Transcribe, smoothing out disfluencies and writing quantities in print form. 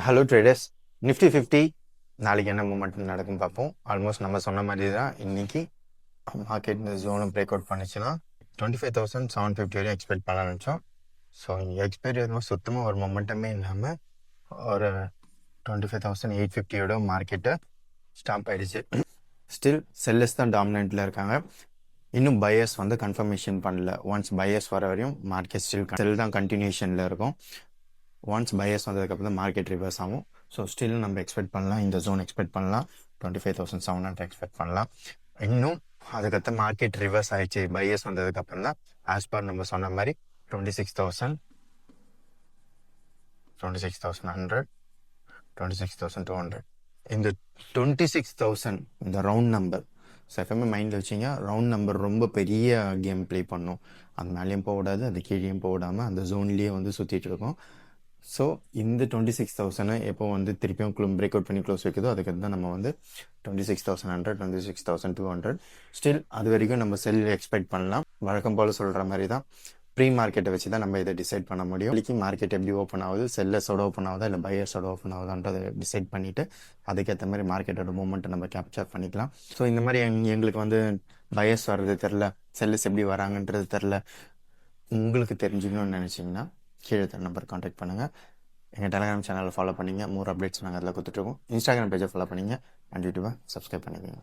Hello traders, Nifty 50 நாளைக்கு என்ன moment நடக்கும் பார்ப்போம். ஆல்மோஸ்ட் நம்ம சொன்ன மாதிரி தான் இன்னைக்கு மார்க்கெட் இந்த ஜோனை பிரேக் அவுட் பண்ணிச்சுன்னா 25,750 வரையும் எக்ஸ்பெக்ட் பண்ண நினச்சோம். ஸோ இங்கே எக்ஸ்பைரி வரும் சுத்தமாக ஒரு மொமெண்டமே இல்லாமல் ஒரு 25,850 மார்க்கெட்டை ஸ்டாப் ஆயிடுச்சு. ஸ்டில் செல்லர்ஸ் தான் டாமினண்ட்டில் இருக்காங்க. இன்னும் பையர்ஸ் வந்து கன்ஃபர்மேஷன் பண்ணல. ஒன்ஸ் பையர்ஸ் வர வரையும் மார்க்கெட் செல் தான் கண்டினியூஷனில் இருக்கும். ஒன்ஸ் பையர்ஸ் வந்ததுக்கப்புறம் தான் மார்க்கெட் ரிவர்ஸ் ஆகும். ஸோ ஸ்டில் நம்ம எக்ஸ்பெக்ட் பண்ணலாம், இந்த ஜோன் எக்ஸ்பெக்ட் பண்ணலாம், 25,700 எக்ஸ்பெக்ட் பண்ணலாம். இன்னும் அதுக்கடுத்த மார்க்கெட் ரிவர்ஸ் ஆயிடுச்சு, பையர்ஸ் வந்ததுக்கப்புறம் தான் ஆஸ் பர் நம்ம சொன்ன மாதிரி 26,000, 26,100, 26,200. இந்த 26,000 இந்த ரவுண்ட் நம்பர். ஸோ எப்பவுமே மைண்டில் வச்சிங்க, ரவுண்ட் நம்பர் ரொம்ப பெரிய கேம் ப்ளே பண்ணும். அது மேலேயும் போக விடாது, அது கீழேயும் போக விடாமல் அந்த ஜோன்லேயே வந்து சுற்றிட்டு இருக்கும். ஸோ இந்த 26,000 எப்போ வந்து திருப்பியும் பிரேக் அவுட் பண்ணி க்ளோஸ் வைக்குதோ அதுக்கு தான் நம்ம வந்து 26,100, 26,200 ஸ்டில் அது வரைக்கும் நம்ம செல் எக்ஸ்பெக்ட் பண்ணலாம். வழக்கம் போல் சொல்கிற மாதிரி தான் ப்ரீ மார்க்கெட்டை வச்சு தான் நம்ம இதை டிசைட் பண்ண முடியும். இன்னைக்கு மார்க்கெட் எப்படி ஓப்பன் ஆகுது, செல்லர்ஸோட ஓப்பன் ஆகுதா இல்லை பையர்ஸோட ஓப்பன் ஆகுதான்றதை டிசைட் பண்ணிவிட்டு அதுக்கேற்ற மாதிரி மார்க்கெட்டோட மூமெண்ட்டை நம்ம கேப்சர் பண்ணிக்கலாம். ஸோ இந்த மாதிரி எங்களுக்கு வந்து பையர்ஸ் வர்றது தெரில, செல்லர்ஸ் எப்படி வராங்கன்றது தெரில, உங்களுக்கு தெரிஞ்சுக்கணும்னு நினச்சிங்கன்னா கீழே நம்பர் கான்டாக்ட் பண்ணுங்கள். எங்கள் டெலிகிராம் சேனலை ஃபாலோ பண்ணிங்க, மோர் அப்டேட்ஸ் நாங்கள் அதில் கொடுத்துட்ருக்கோம். இன்ஸ்டாகிராம் பேஜை ஃபாலோ பண்ணிங்க அண்ட் யூடியூபை சப்ஸ்கிரைப் பண்ணிக்கோங்க.